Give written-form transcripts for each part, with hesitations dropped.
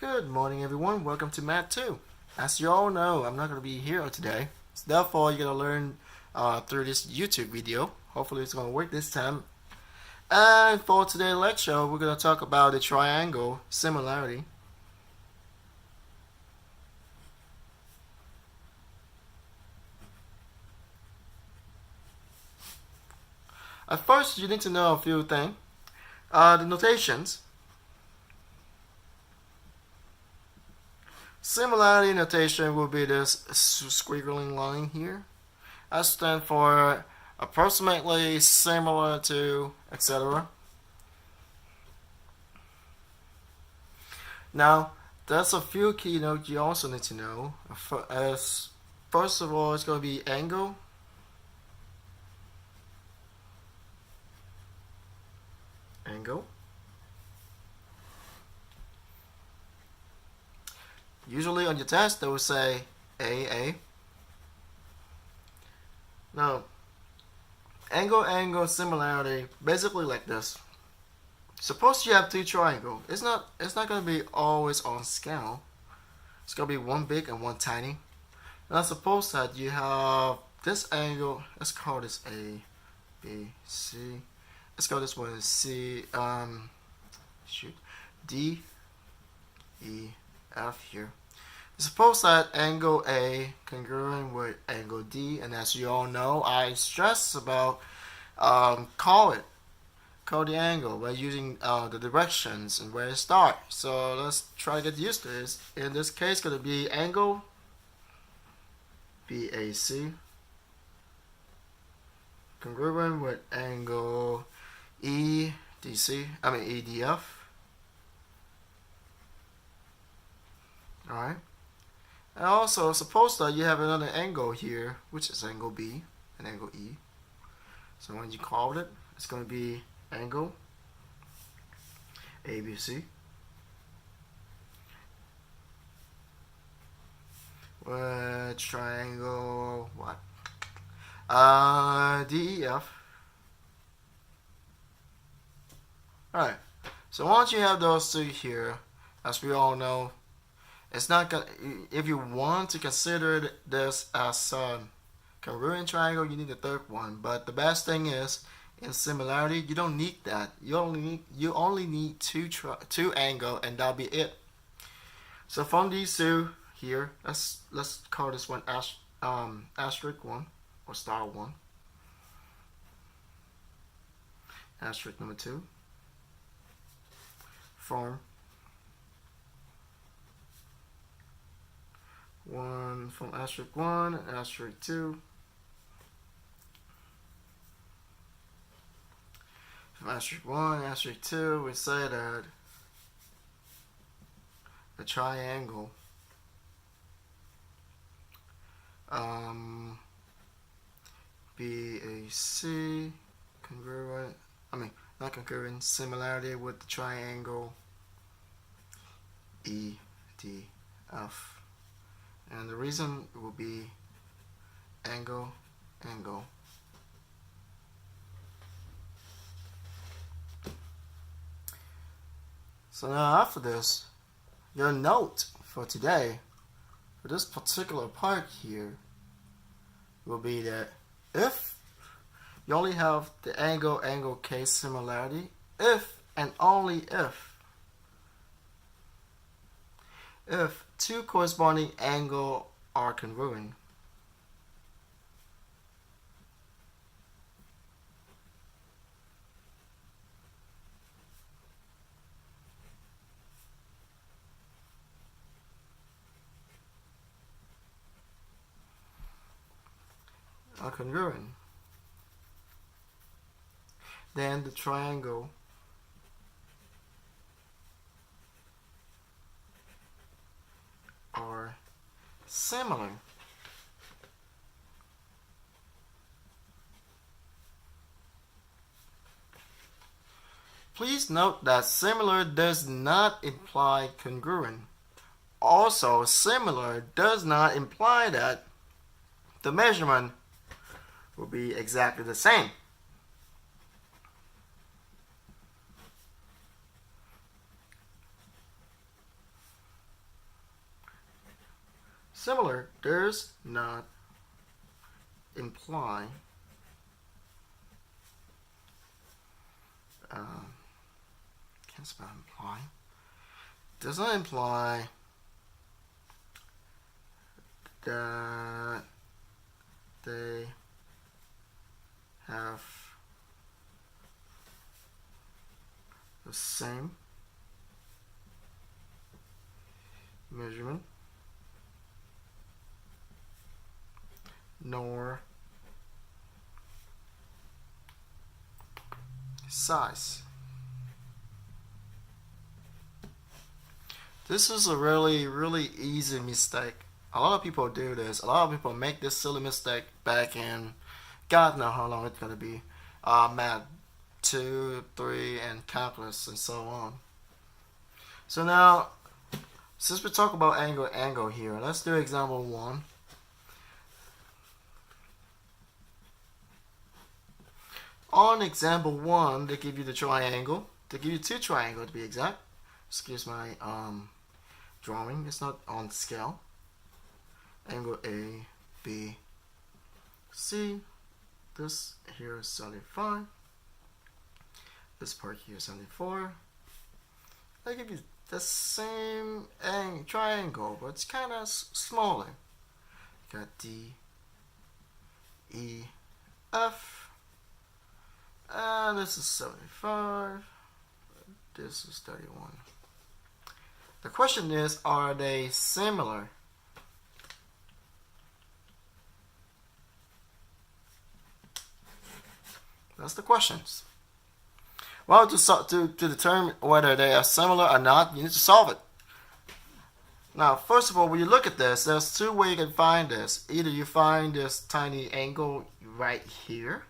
Good morning, everyone. Welcome to Math 2. As you all know, I'm not going to be here today. So therefore, you're going to learn through this YouTube video. Hopefully, it's going to work this time. And for today's lecture, we're going to talk about the triangle similarity. At first, you need to know a few things. The notations. Similarity notation will be this squiggling line here. That stands for approximately, similar to, etc. Now, there's a few keynotes you also need to know. First of all, it's going to be angle. Angle. Usually on your test, they will say AA. Now, angle similarity, basically like this. Suppose you have two triangles. It's not going to be always on scale. It's going to be one big and one tiny. Now suppose that you have this angle. Let's call this A, B, C. Let's call this one C. D, E, F here. Suppose that angle A congruent with angle D, and as you all know, I stress about call the angle by using the directions and where it starts. So let's try to get used to this. In this case, it's going to be angle BAC congruent with angle EDF. Alright. And also, suppose that you have another angle here, which is angle B and angle E. So when you call it, it's going to be angle ABC with triangle what? DEF. Alright, so once you have those two here, as we all know, it's not gonna, if you want to consider this as a congruent triangle, you need a third one. But the best thing is, in similarity, you don't need that. You only need two angle, and that'll be it. So from these two here, let's call this one asterisk one or star one. Asterisk number 2. Form one from asterisk 1 and asterisk 2. From asterisk 1 and asterisk 2, we say that the triangle BAC congruent, not congruent, similarity with the triangle EDF. And the reason will be angle. So now after this, your note for today, for this particular part here, will be that if you only have the angle case similarity, if and only if two corresponding angles are congruent. Then the triangle are similar. Please note that similar does not imply congruent. Also, similar does not imply that the measurement will be exactly the same. similar does not imply can't spell imply. Does not imply that they have the same measurement nor size. This is a really easy mistake. A lot of people do this. A lot of people make this silly mistake back in God knows how long it's gonna be. Math 2, 3, and calculus and so on. So now, since we talk about angle here, let's do example 1. On example 1, they give you the triangle. They give you 2 triangles to be exact. Excuse my drawing. It's not on scale. Angle A, B, C. This here is 75. This part here is 74. They give you the same triangle, but it's kind of smaller. You got D, E, F. And this is 75. This is 31. The question is, are they similar? That's the questions. Well, to determine whether they are similar or not, you need to solve it. Now, first of all, when you look at this, there's 2 ways you can find this. Either you find this tiny angle right here.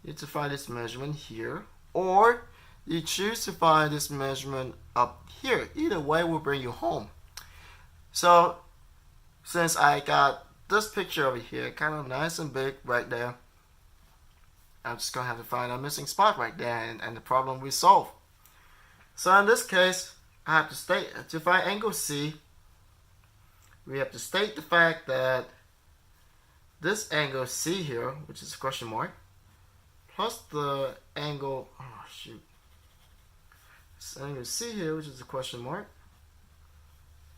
You need to find this measurement here. Or you choose to find this measurement up here. Either way will bring you home. So, since I got this picture over here, kind of nice and big right there, I'm just going to have to find a missing spot right there and the problem we solve. So in this case, I have to state, to find angle C, we have to state the fact that this angle C here, which is a question mark, plus the angle, this angle C here, which is a question mark,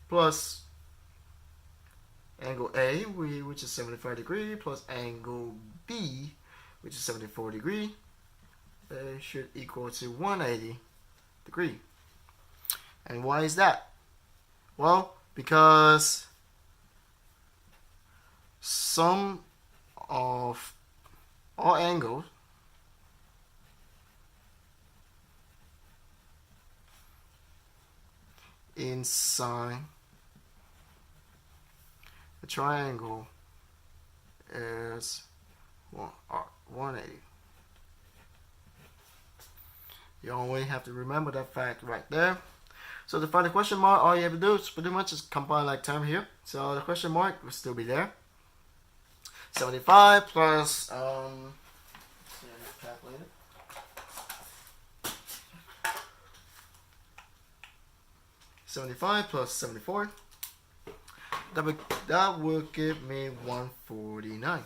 plus angle A, which is 75 degrees, plus angle B, which is 74 degrees, they should equal to 180 degrees. And why is that? Well, because sum of all angles inside the triangle is 180. You only have to remember that fact right there. So to find the question mark, all you have to do is pretty much just combine like term here. So the question mark will still be there. 75 plus calculate it. $75 plus 74. That will give me 149.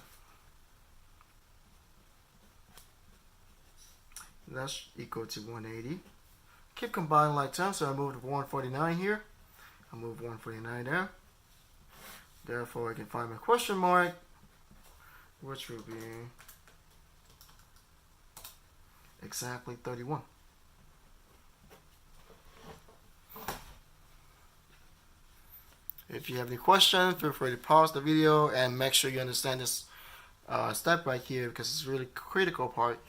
That's equal to 180. Keep combining like terms, so I moved 149 here. I move 149 there. Therefore, I can find my question mark, which will be exactly 31. If you have any questions, feel free to pause the video and make sure you understand this step right here, because it's a really critical part.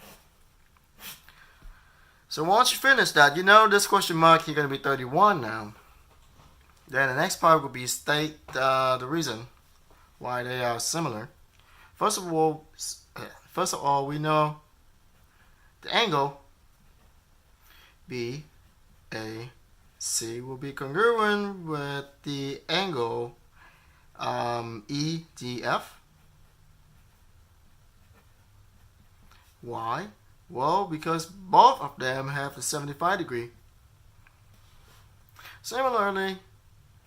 So once you finish that, you know this question mark here going to be 31 now. Then the next part will be state the reason why they are similar. First of all, we know the angle BAC will be congruent with the angle EDF. Why? Well, because both of them have the 75 degree. Similarly,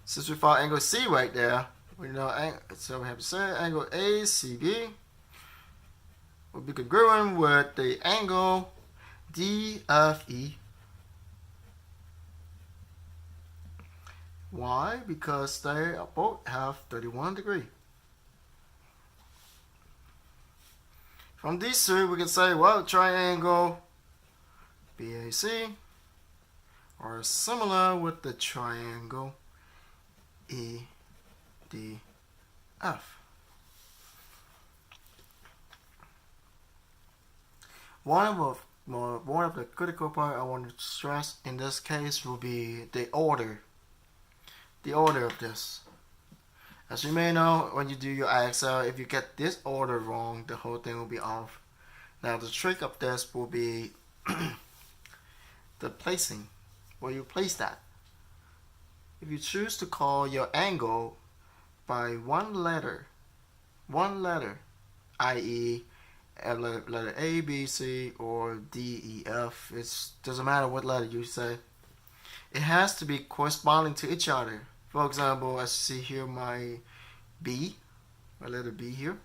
since we found angle C right there, We know, so we have to say angle ACB will be congruent with the angle DFE. Why? Because they both have 31 degrees. From these two, we can say, well, triangle BAC are similar with the triangle EDF. One of the critical part I want to stress in this case will be the order. The order of this. As you may know, when you do your IXL, if you get this order wrong, the whole thing will be off. Now the trick of this will be the placing, where you place that. If you choose to call your angle by one letter, i.e. letter A, B, C, or D, E, F, it doesn't matter what letter you say. It has to be corresponding to each other. For example, as you see here, my letter B here,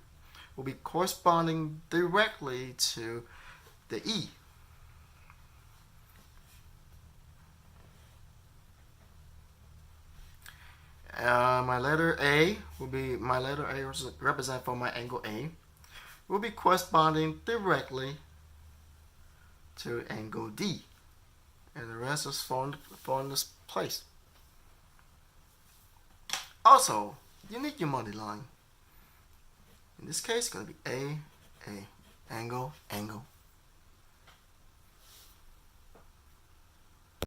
will be corresponding directly to the E. My letter A represent for my angle A, will be corresponding directly to angle D, and the rest is fall in this place. Also, you need your multi line. In this case, it's going to be A, angle, angle,